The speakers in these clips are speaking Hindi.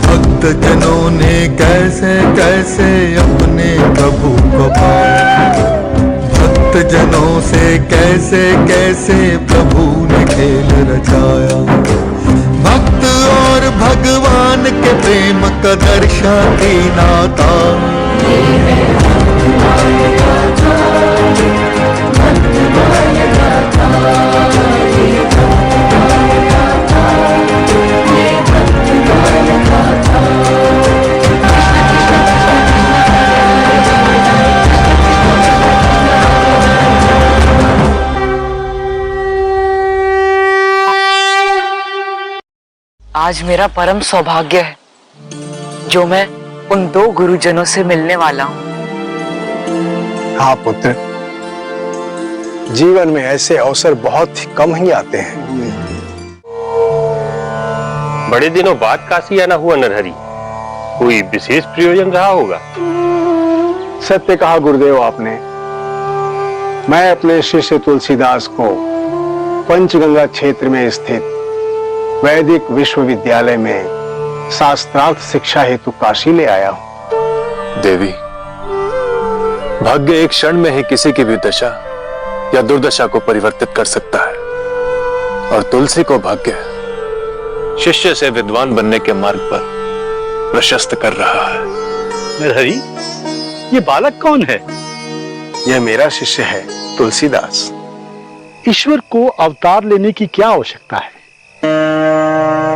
भक्त जनों ने कैसे कैसे अपने प्रभु को पाया, भक्त जनों से कैसे कैसे प्रभु ने खेल रचाया। भक्त और भगवान के प्रेम का दर्शन ही नाता, आज मेरा परम सौभाग्य है जो मैं उन दो गुरुजनों से मिलने वाला हूँ। हाँ पुत्र, जीवन में ऐसे अवसर बहुत ही कम ही आते हैं। बड़े दिनों बाद काशी आना हुआ नरहरि, कोई विशेष प्रयोजन रहा होगा? सत्य कहा गुरुदेव आपने। मैं अपने शिष्य तुलसीदास को पंचगंगा क्षेत्र में स्थित वैदिक विश्वविद्यालय में शास्त्रार्थ शिक्षा हेतु काशी ले आया हूं। देवी, भाग्य एक क्षण में ही किसी की भी दशा या दुर्दशा को परिवर्तित कर सकता है, और तुलसी को भाग्य शिष्य से विद्वान बनने के मार्ग पर प्रशस्त कर रहा है। नरहरि, ये बालक कौन है? यह मेरा शिष्य है तुलसीदास। ईश्वर को अवतार लेने की क्या आवश्यकता है?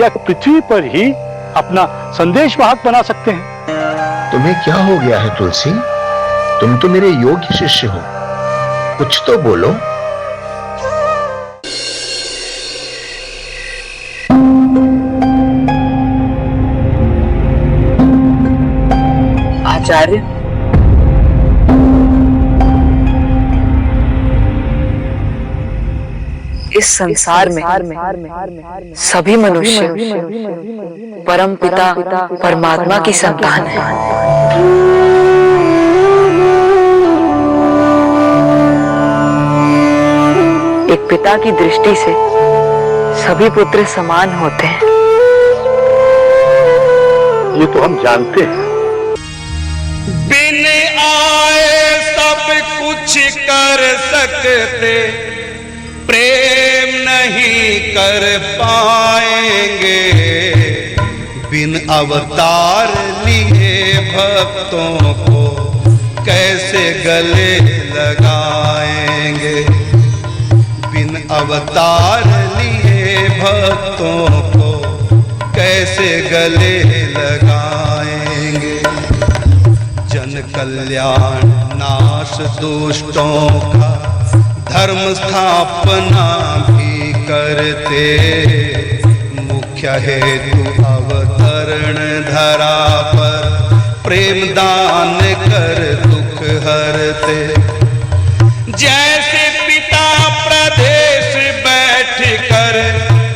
या पृथ्वी पर ही अपना संदेश वाहक बना सकते हैं? तुम्हें क्या हो गया है तुलसी? तुम तो मेरे योग्य शिष्य हो, कुछ तो बोलो। आचार्य, इस संसार में सभी मनुष्य परम पिता परमात्मा की संतान है। एक पिता की दृष्टि से सभी पुत्र समान होते हैं। ये तो हम जानते हैं। बिन आए सब कुछ कर सकते, प्रेम नहीं कर पाएंगे। बिन अवतार लिए भक्तों को कैसे गले लगाएंगे। बिन अवतार लिए भक्तों को कैसे गले लगाएंगे। जन कल्याण नाश दुष्टों का धर्म स्थापना भी करते। मुख्य हेतु अवतरण धरा पर प्रेम दान कर दुख हरते। जैसे पिता प्रदेश बैठ कर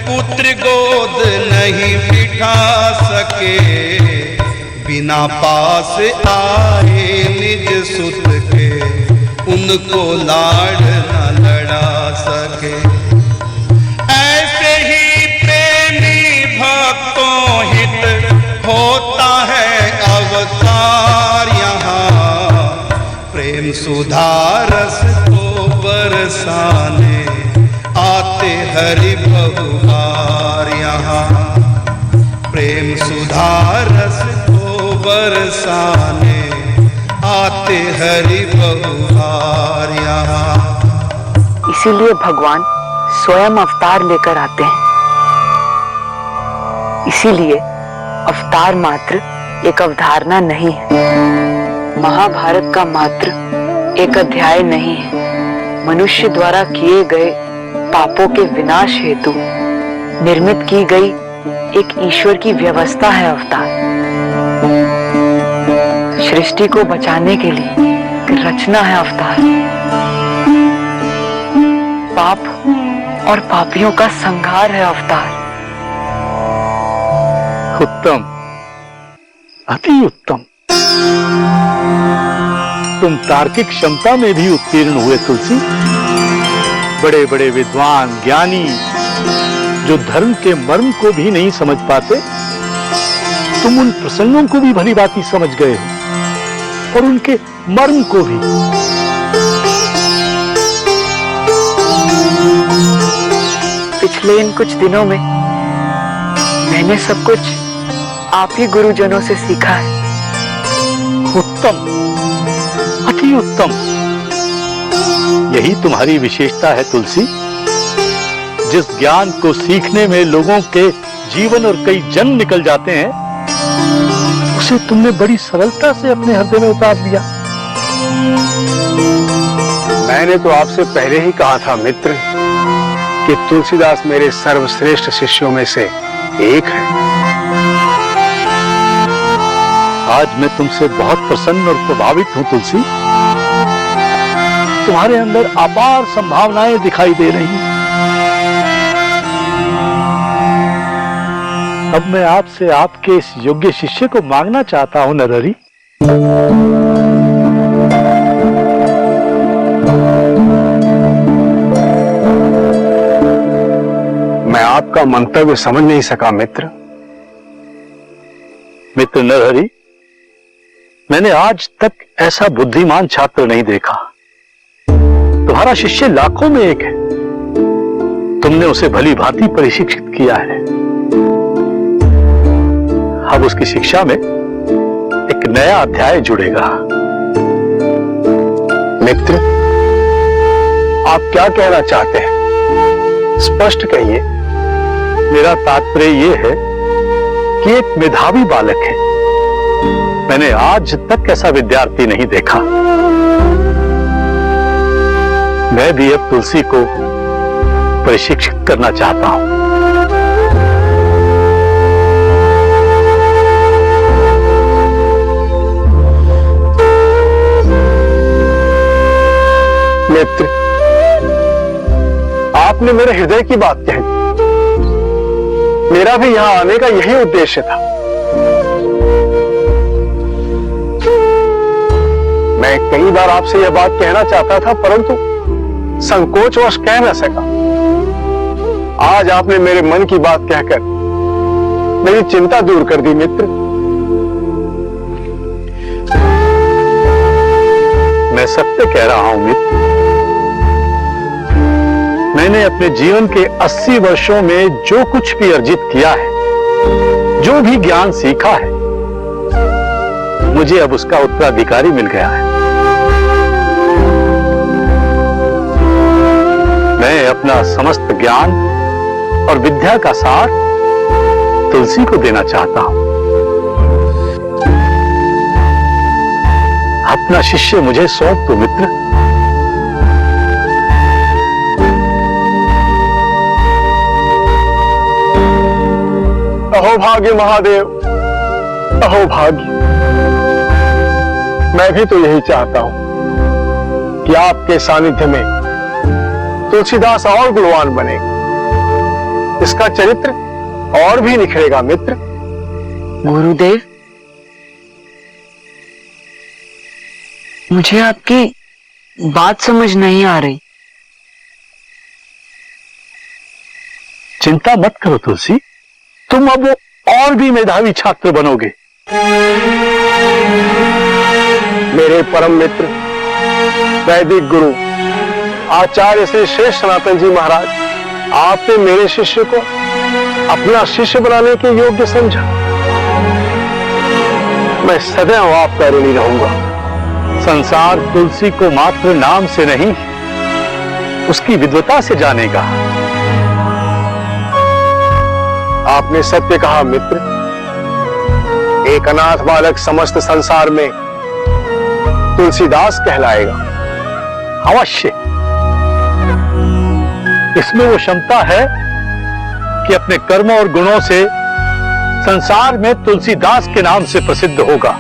पुत्र गोद नहीं बिठा सके, बिना पास आए निज सुत के उनको लाड न लड़ा सके। ऐसे ही प्रेमी भक्तों हित होता है अवतार यहाँ। प्रेम सुधा रस को बरसाने आते हरि बहुबार यहाँ। प्रेम सुधा रस को बरसाने आते हरि बहुबार यहाँ। इसीलिए भगवान स्वयं अवतार लेकर आते हैं। इसीलिए अवतार मात्र एक अवधारणा नहीं है, महाभारत का मात्र एक अध्याय नहीं है। मनुष्य द्वारा किए गए पापों के विनाश हेतु निर्मित की गई एक ईश्वर की व्यवस्था है अवतार। सृष्टि को बचाने के लिए रचना है अवतार। पाप और पापियों का संहार है अवतार। उत्तम, अति उत्तम। तुम तार्किक क्षमता में भी उत्तीर्ण हुए तुलसी। बड़े बड़े विद्वान ज्ञानी जो धर्म के मर्म को भी नहीं समझ पाते, तुम उन प्रसंगों को भी भली भांति समझ गए हो और उनके मर्म को भी। पिछले इन कुछ दिनों में मैंने सब कुछ आप ही गुरुजनों से सीखा है। उत्तम, अति उत्तम। यही तुम्हारी विशेषता है तुलसी। जिस ज्ञान को सीखने में लोगों के जीवन और कई जन्म निकल जाते हैं, उसे तुमने बड़ी सरलता से अपने हृदय में उतार लिया। मैंने तो आपसे पहले ही कहा था मित्र कि तुलसीदास मेरे सर्वश्रेष्ठ शिष्यों में से एक है। आज मैं तुमसे बहुत प्रसन्न और प्रभावित हूं तुलसी। तुम्हारे अंदर अपार संभावनाएं दिखाई दे रही हैं। अब मैं आपसे आपके इस योग्य शिष्य को मांगना चाहता हूं नरहरि। मैं आपका मंतव्य समझ नहीं सका मित्र। मित्र नरहरि, मैंने आज तक ऐसा बुद्धिमान छात्र नहीं देखा। तुम्हारा शिष्य लाखों में एक है। तुमने उसे भली भांति प्रशिक्षित किया है। अब उसकी शिक्षा में एक नया अध्याय जुड़ेगा। मित्र, आप क्या कहना चाहते हैं? स्पष्ट कहिए। मेरा तात्पर्य यह है कि एक मेधावी बालक है। मैंने आज तक ऐसा विद्यार्थी नहीं देखा। मैं भी अब तुलसी को प्रशिक्षित करना चाहता हूं। मित्र, आपने मेरे हृदय की बात कही। मेरा भी यहां आने का यही उद्देश्य था। मैं कई बार आपसे यह बात कहना चाहता था, परंतु संकोचवश कह न सका। आज आपने मेरे मन की बात कहकर मेरी चिंता दूर कर दी मित्र। मैं सत्य कह रहा हूं मित्र। मैंने अपने जीवन के 80 वर्षों में जो कुछ भी अर्जित किया है, जो भी ज्ञान सीखा है, मुझे अब उसका उत्तराधिकारी मिल गया है। मैं अपना समस्त ज्ञान और विद्या का सार तुलसी को देना चाहता हूं। अपना शिष्य मुझे सौंप दो मित्र। अहो भाग्य महादेव, अहो भाग्य। मैं भी तो यही चाहता हूं कि आपके सानिध्य में तुलसीदास और गुणवान बनेगा। इसका चरित्र और भी निखरेगा मित्र। गुरुदेव, मुझे आपकी बात समझ नहीं आ रही। चिंता मत करो तुलसी, तुम अब और भी मेधावी छात्र बनोगे। मेरे परम मित्र वैदिक गुरु आचार्य श्री शेष सनातन जी महाराज, आपने मेरे शिष्य को अपना शिष्य बनाने के योग्य समझा। मैं सदैव आपका ऋणी रहूंगा। संसार तुलसी को मात्र नाम से नहीं, उसकी विद्वता से जानेगा। आपने सत्य कहा मित्र। एक अनाथ बालक समस्त संसार में तुलसीदास कहलाएगा। अवश्य। इसमें वो क्षमता है कि अपने कर्मों और गुणों से संसार में तुलसीदास के नाम से प्रसिद्ध होगा।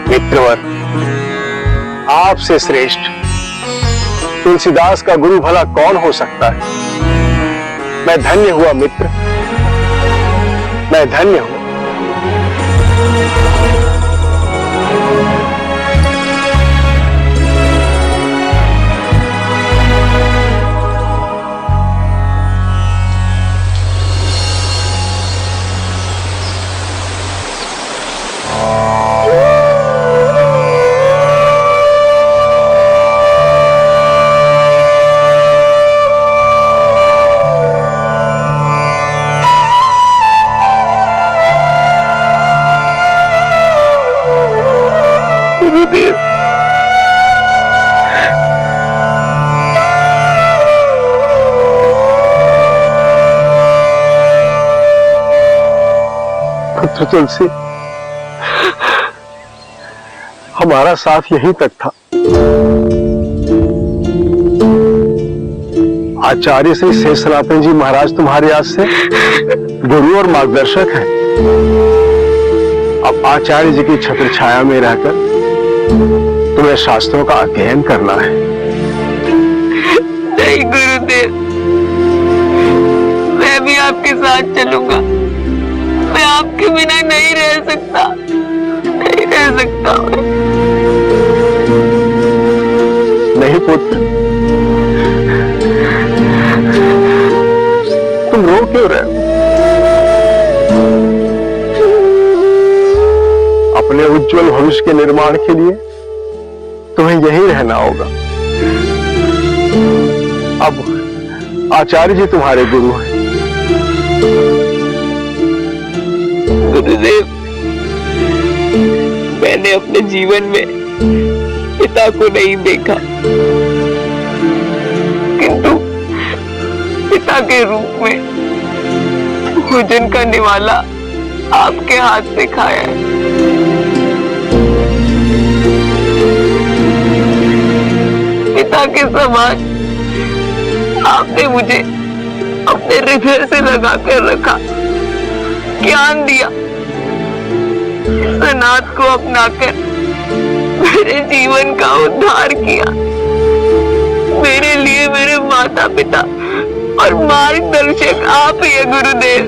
मित्रवर, आपसे श्रेष्ठ तुलसीदास का गुरु भला कौन हो सकता है। मैं धन्य हुआ मित्र, मैं धन्य हुआ। पुत्र तुलसी, हमारा साथ यहीं तक था। आचार्य श्री शेष सनातन जी महाराज तुम्हारे आज से गुरु और मार्गदर्शक हैं। अब आचार्य जी की छत्र छाया में रहकर तुम्हें शास्त्रों का अध्ययन करना है। नहीं गुरुदेव, मैं भी आपके साथ चलूंगा। मैं आपके बिना नहीं रह सकता, नहीं रह सकता। नहीं पुत्र, तुम रो क्यों रहे हो? अपने उज्जवल भविष्य के निर्माण के लिए तुम्हें यहीं रहना होगा। अब आचार्य जी तुम्हारे गुरु हैं। गुरुदेव, मैंने अपने जीवन में पिता को नहीं देखा, किंतु पिता के रूप में भोजन का निवाला आपके हाथ से खाया है। पिता के समान आपने मुझे अपने हृदय से लगा कर रखा, ज्ञान दिया। सनात को अपनाकर मेरे जीवन का उद्धार किया। मेरे लिए मेरे माता पिता और मार्गदर्शक आप ही है गुरुदेव।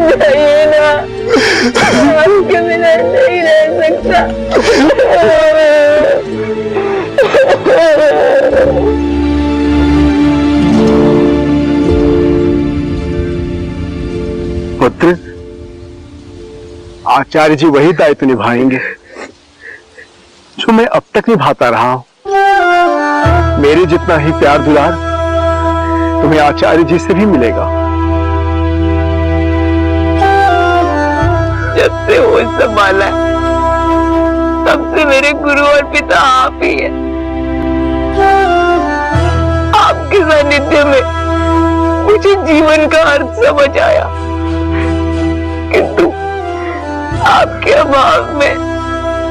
बताइए ना, आपके बिना नहीं रह सकता। पुत्र, आचार्य जी वही दायित्व निभाएंगे जो मैं अब तक निभाता रहा हूं। मेरे जितना ही प्यार दुलार तुम्हें आचार्य जी से भी मिलेगा। जब से होश संभाला है, तब से मेरे गुरु और पिता आप ही है। आपके सानिध्य में मुझे जीवन का अर्थ समझ आया, किंतु आपके अभाव में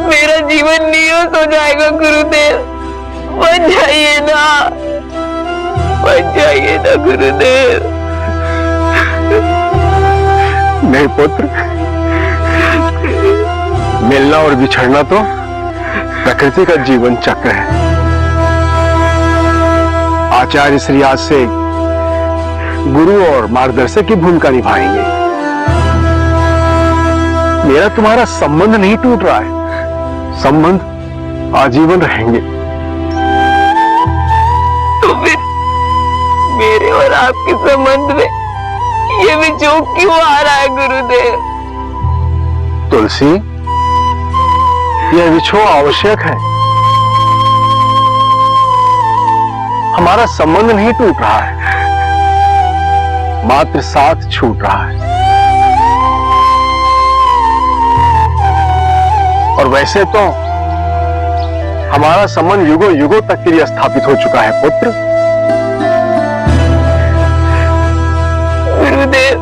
मेरा जीवन नियत हो जाएगा। गुरुदेव, बच जाइए ना, बच जाइए ना गुरुदेव। नहीं पुत्र, मिलना और बिछड़ना तो प्रकृति का जीवन चक्र है। आचार्य श्री आज से गुरु और मार्गदर्शक की भूमिका निभाएंगे। मेरा तुम्हारा संबंध नहीं टूट रहा है, संबंध आजीवन रहेंगे। तो फिर मेरे और आपके संबंध में ये विक्षोभ क्यों आ रहा है गुरुदेव? तुलसी, यह विछोह आवश्यक है। हमारा संबंध नहीं टूट रहा है, मात्र साथ छूट रहा है। और वैसे तो हमारा संबंध युगों युगों तक के लिए स्थापित हो चुका है पुत्र। गुरुदेव,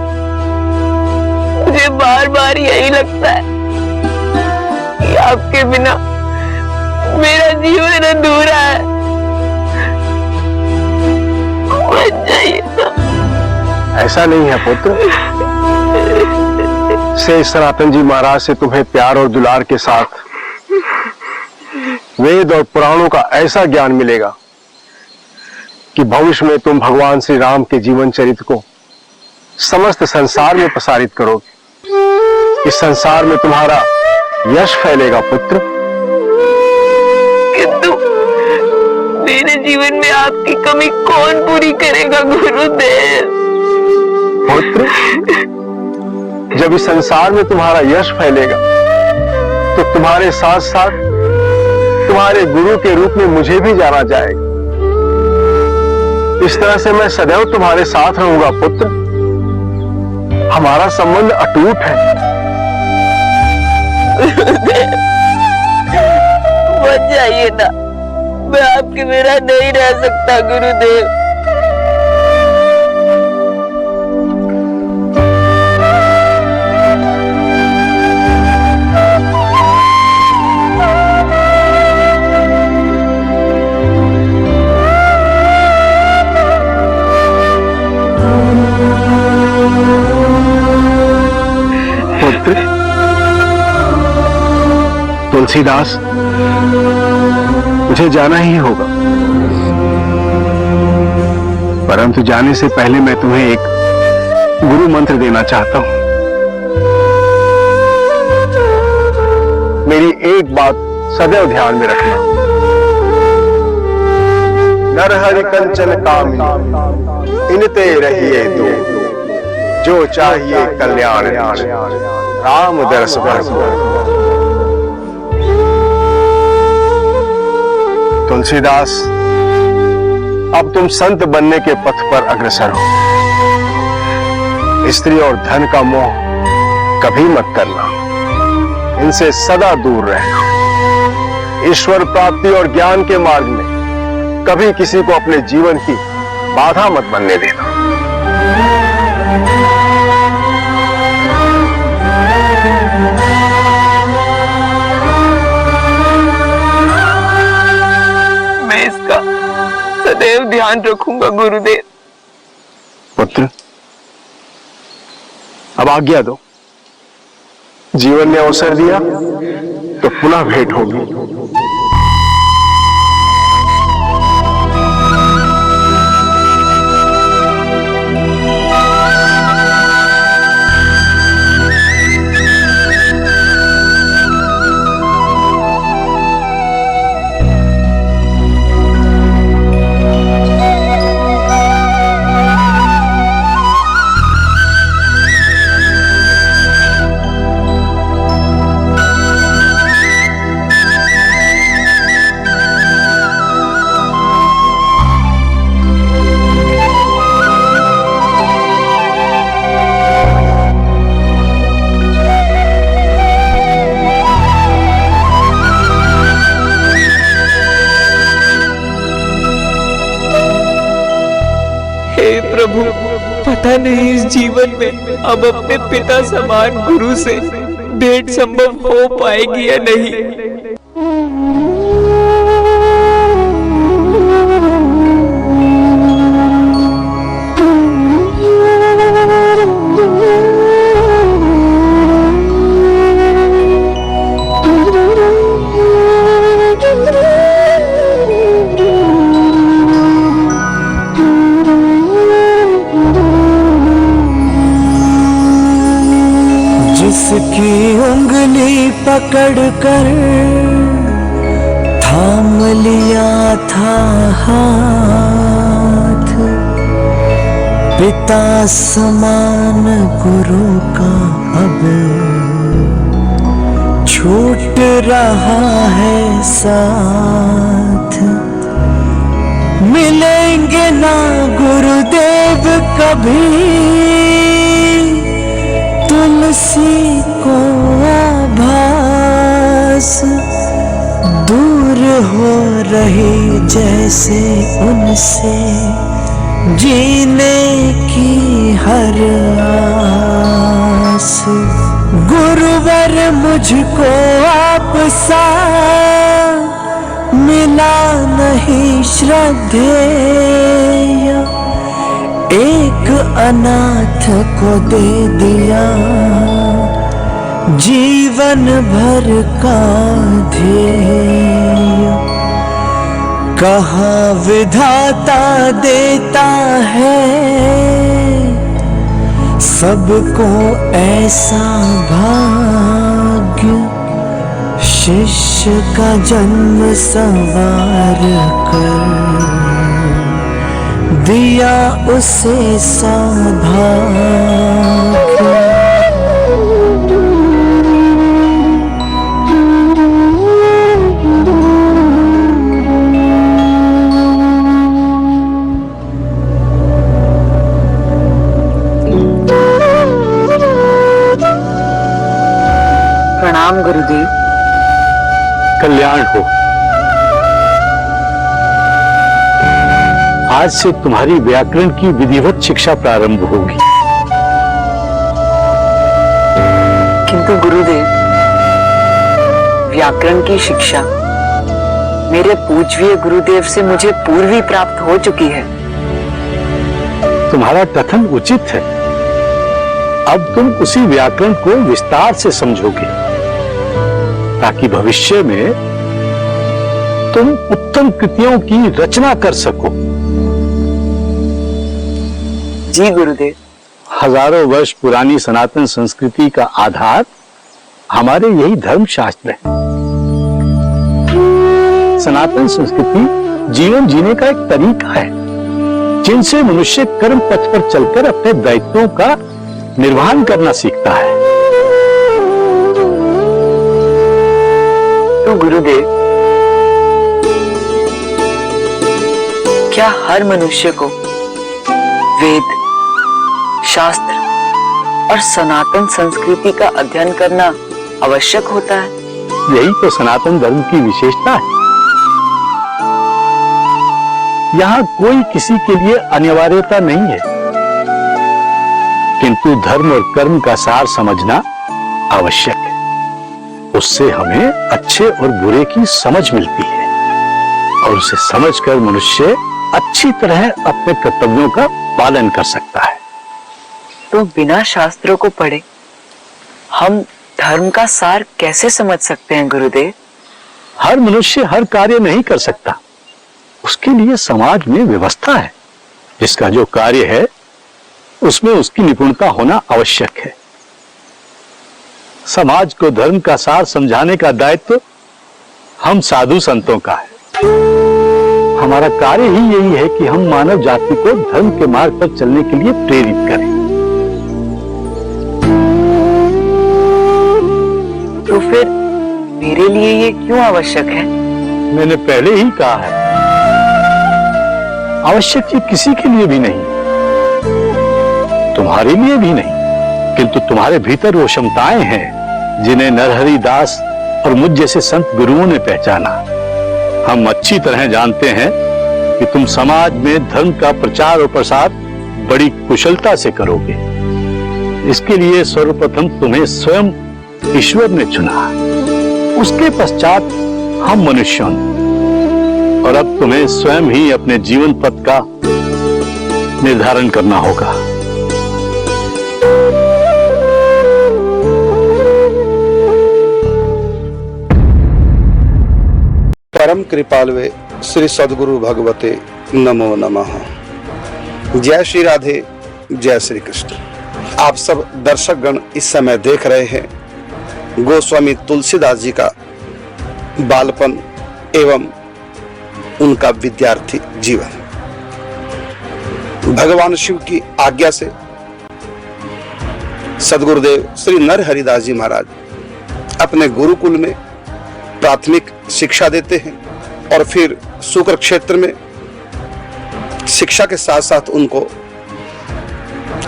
मुझे बार बार यही लगता है कि आपके बिना मेरा जीवन अधूरा है। बच जाइए ना। ऐसा नहीं है पुत्र। शेष सनातन जी महाराज से तुम्हें प्यार और दुलार के साथ वेद और पुराणों का ऐसा ज्ञान मिलेगा कि भविष्य में तुम भगवान श्री राम के जीवन चरित्र को समस्त संसार में प्रसारित करोगे। इस संसार में तुम्हारा यश फैलेगा पुत्र। किंतु मेरे जीवन में आपकी कमी कौन पूरी करेगा गुरुदेव? पुत्र, जब इस संसार में तुम्हारा यश फैलेगा तो तुम्हारे साथ साथ तुम्हारे गुरु के रूप में मुझे भी जाना जाएगा। इस तरह से मैं सदैव तुम्हारे साथ रहूंगा पुत्र। हमारा संबंध अटूट है। गुरुदेव मत जाइए ना, मैं आपके बिना नहीं रह सकता गुरुदेव। पुत्र तुलसीदास, मुझे जाना ही होगा, परंतु जाने से पहले मैं तुम्हें एक गुरु मंत्र देना चाहता हूं। मेरी एक बात सदैव ध्यान में रखना। नरहरि कंचन कामिनी इनते रहिए दो, जो चाहिए कल्याण राम दरस भरपूर। तुलसीदास, अब तुम संत बनने के पथ पर अग्रसर हो। स्त्री और धन का मोह कभी मत करना, इनसे सदा दूर रहना। ईश्वर प्राप्ति और ज्ञान के मार्ग में कभी किसी को अपने जीवन की बाधा मत बनने देना। मैं इसका सदैव ध्यान रखूंगा गुरुदेव। पुत्र, अब आज्ञा दो। जीवन ने अवसर दिया तो पुनः भेंट होगी। प्रभु, पता नहीं इस जीवन में अब अपने पिता समान गुरु से भेंट संभव हो पाएगी या नहीं। जिसकी उंगली पकड़कर थाम लिया था हाथ, पिता समान गुरु का अब छूट रहा है साथ। मिलेंगे ना गुरुदेव कभी, तुलसी को आभास दूर हो रही जैसे उनसे जीने की हर आस। गुरुवर मुझको आपसा मिला नहीं श्रद्धेय, एक अनाथ को दे दिया जीवन भर का ध्येय। कहा विधाता देता है सबको ऐसा भाग्य, शिष्य का जन्म संवार कर दिया उसे सौभाग्य। प्रणाम प्रणाम गुरुदेव। कल्याण हो। आज से तुम्हारी व्याकरण की विधिवत शिक्षा प्रारंभ होगी। किंतु गुरुदेव, व्याकरण की शिक्षा मेरे पूज्य गुरुदेव से मुझे पूर्व ही प्राप्त हो चुकी है। तुम्हारा कथन उचित है। अब तुम उसी व्याकरण को विस्तार से समझोगे ताकि भविष्य में तुम उत्तम कृतियों की रचना कर सको। जी गुरुदेव। हजारों वर्ष पुरानी सनातन संस्कृति का आधार हमारे यही धर्म शास्त्र है। सनातन संस्कृति जीवन जीने का एक तरीका है जिनसे मनुष्य कर्म पथ पर चलकर अपने दायित्वों का निर्वहन करना सीखता है। तो गुरुदेव, क्या हर मनुष्य को वेद, शास्त्र और सनातन संस्कृति का अध्ययन करना आवश्यक होता है? यही तो सनातन धर्म की विशेषता है। यहां कोई किसी के लिए अनिवार्यता नहीं है, किंतु धर्म और कर्म का सार समझना आवश्यक है। उससे हमें अच्छे और बुरे की समझ मिलती है और उसे समझकर मनुष्य अच्छी तरह अपने कर्तव्यों का पालन कर सकता है। तो बिना शास्त्रों को पढ़े हम धर्म का सार कैसे समझ सकते हैं गुरुदेव? हर मनुष्य हर कार्य नहीं कर सकता। उसके लिए समाज में व्यवस्था है। जिसका जो कार्य है उसमें उसकी निपुणता होना आवश्यक है। समाज को धर्म का सार समझाने का दायित्व हम साधु संतों का है। हमारा कार्य ही यही है कि हम मानव जाति को धर्म के मार्ग पर चलने के लिए प्रेरित करें। तो फिर मेरे लिए ये क्यों आवश्यक है? मैंने पहले ही कहा है, आवश्यक ये किसी के लिए भी नहीं, तुम्हारे लिए भी नहीं, किंतु तुम्हारे भीतर वो क्षमताएं हैं जिन्हें नरहरि दास और मुझ जैसे संत गुरुओं ने पहचाना। हम अच्छी तरह जानते हैं कि तुम समाज में धर्म का प्रचार और प्रसार बड़ी कुशलता से करोगे। इसके लिए सर्वप्रथम तुम्हें स्वयं ईश्वर ने चुना, उसके पश्चात हम मनुष्यों ने, और अब तुम्हें स्वयं ही अपने जीवन पथ का निर्धारण करना होगा। परम कृपालवे श्री सद्गुरु भगवते नमो नमः। जय श्री राधे, जय श्री कृष्ण। आप सब दर्शक गण इस समय देख रहे हैं गोस्वामी तुलसीदास जी का बालपन एवं उनका विद्यार्थी जीवन। भगवान शिव की आज्ञा से सद्गुरुदेव श्री नरहरिदास जी महाराज अपने गुरुकुल में प्राथमिक शिक्षा देते हैं और फिर शुक्र क्षेत्र में शिक्षा के साथ साथ उनको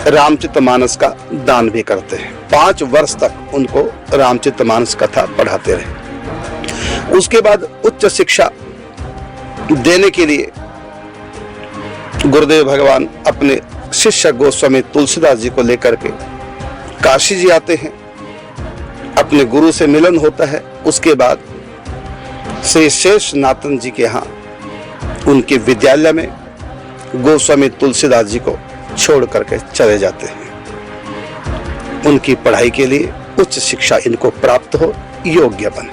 रामचरितमानस का दान भी करते हैं। 5 वर्ष तक उनको रामचरितमानस कथा पढ़ाते रहे। उसके बाद उच्च शिक्षा देने के लिए गुरुदेव भगवान अपने शिष्य गोस्वामी तुलसीदास जी को लेकर के काशी जी आते हैं। अपने गुरु से मिलन होता है। उसके बाद श्री शेषनाथन जी के यहाँ उनके विद्यालय में गोस्वामी तुलसीदास जी को छोड़ करके चले जाते हैं। उनकी पढ़ाई के लिए उच्च शिक्षा इनको प्राप्त हो, योग्य बने।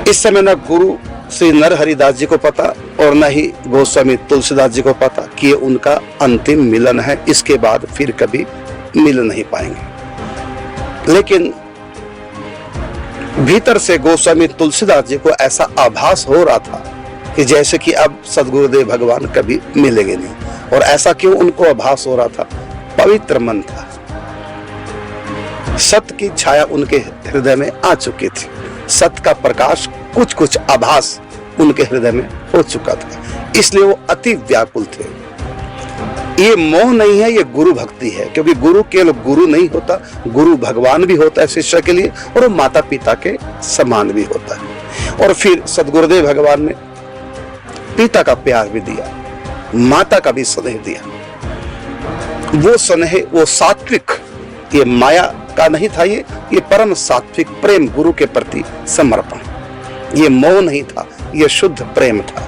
इस समय न गुरु श्री नरहरिदास जी को पता और न ही गोस्वामी तुलसीदास जी को पता कि ये उनका अंतिम मिलन है। इसके बाद फिर कभी मिल नहीं पाएंगे। लेकिन भीतर से गोस्वामी तुलसीदास जी को ऐसा आभास हो रहा था कि जैसे कि अब सद्गुरुदेव भगवान कभी मिलेंगे नहीं। और ऐसा क्यों उनको आभास हो रहा था? पवित्र मन था, सत्य की छाया उनके हृदय में आ चुकी थी। सत्य का प्रकाश कुछ कुछ आभास उनके हृदय में हो चुका था, इसलिए वो अति व्याकुल थे। ये मोह नहीं है, ये गुरु भक्ति है, क्योंकि गुरु केवल गुरु नहीं होता, गुरु भगवान भी होता है शिष्य के लिए, और वो माता पिता के समान भी होता है। और फिर सदगुरुदेव भगवान ने पिता का प्यार भी दिया, माता का भी स्नेह दिया। वो स्नेह, वो सात्विक, ये माया का नहीं था, ये परम सात्विक प्रेम, गुरु के प्रति समर्पण। ये मोह नहीं था, ये शुद्ध प्रेम था।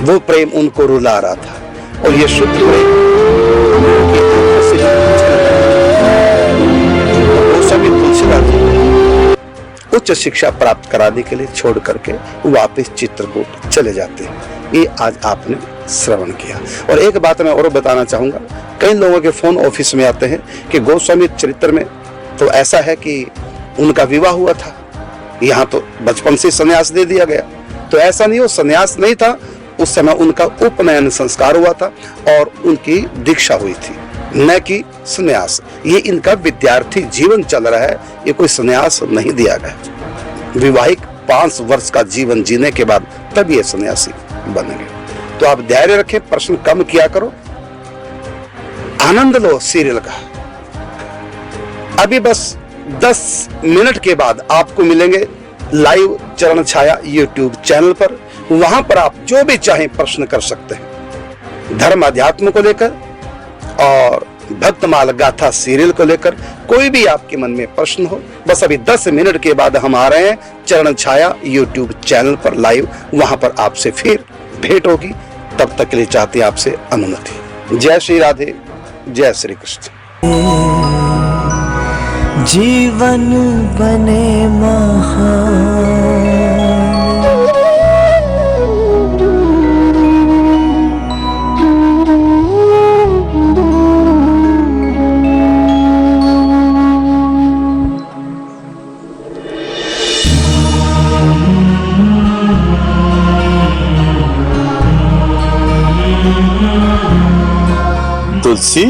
वो प्रेम उनको रुला रहा था, और ये शुद्ध प्रेम गोस्वामी तुलसीदास जी उच्च शिक्षा प्राप्त कराने के लिए छोड़ करके वापस चित्रकूट चले जाते हैं। ये आज आपने श्रवण किया। और एक बात मैं और बताना चाहूंगा, कई लोगों के फोन ऑफिस में आते हैं कि गोस्वामी चरित्र में तो ऐसा है कि उनका विवाह हुआ था, यहाँ तो बचपन से संन्यास दे दिया गया। तो ऐसा नहीं, वो संन्यास नहीं था, उस समय उनका उपनयन संस्कार हुआ था और उनकी दीक्षा हुई थी, न कि संन्यास। ये इनका विद्यार्थी जीवन चल रहा है, ये कोई संन्यास नहीं दिया गया। विवाहिक 5 वर्ष का जीवन जीने के बाद तब ये सन्यासी बनेंगे। तो आप धैर्य रखें, प्रश्न कम किया करो, आनंद लो सीरियल का। अभी बस 10 मिनट के बाद आपको मिलेंगे लाइव चरण छाया यूट्यूब चैनल पर। वहां पर आप जो भी चाहें प्रश्न कर सकते हैं, धर्म अध्यात्म को लेकर और भक्तमाल गाथा सीरियल को लेकर कोई भी आपके मन में प्रश्न हो। बस अभी 10 मिनट के बाद हम आ रहे हैं चरण छाया यूट्यूब चैनल पर लाइव, वहां पर आपसे फिर भेंट होगी। तब तक के लिए चाहते हैं आपसे अनुमति। जय श्री राधे, जय श्री कृष्ण। जीवन बने महान, तुलसी,